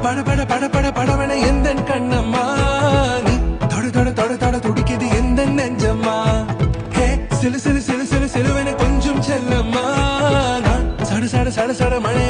பட பட பட பட படவன எந்த கண்ணம்மா நீ தொட தொட தொட தொட துடிக்குது எந்த நெஞ்சம்மா ஹே சிலு சிலு சிலு சிலு சிலுவன கொஞ்சம் செல்லம்மா நான் சட சட சட சட மழை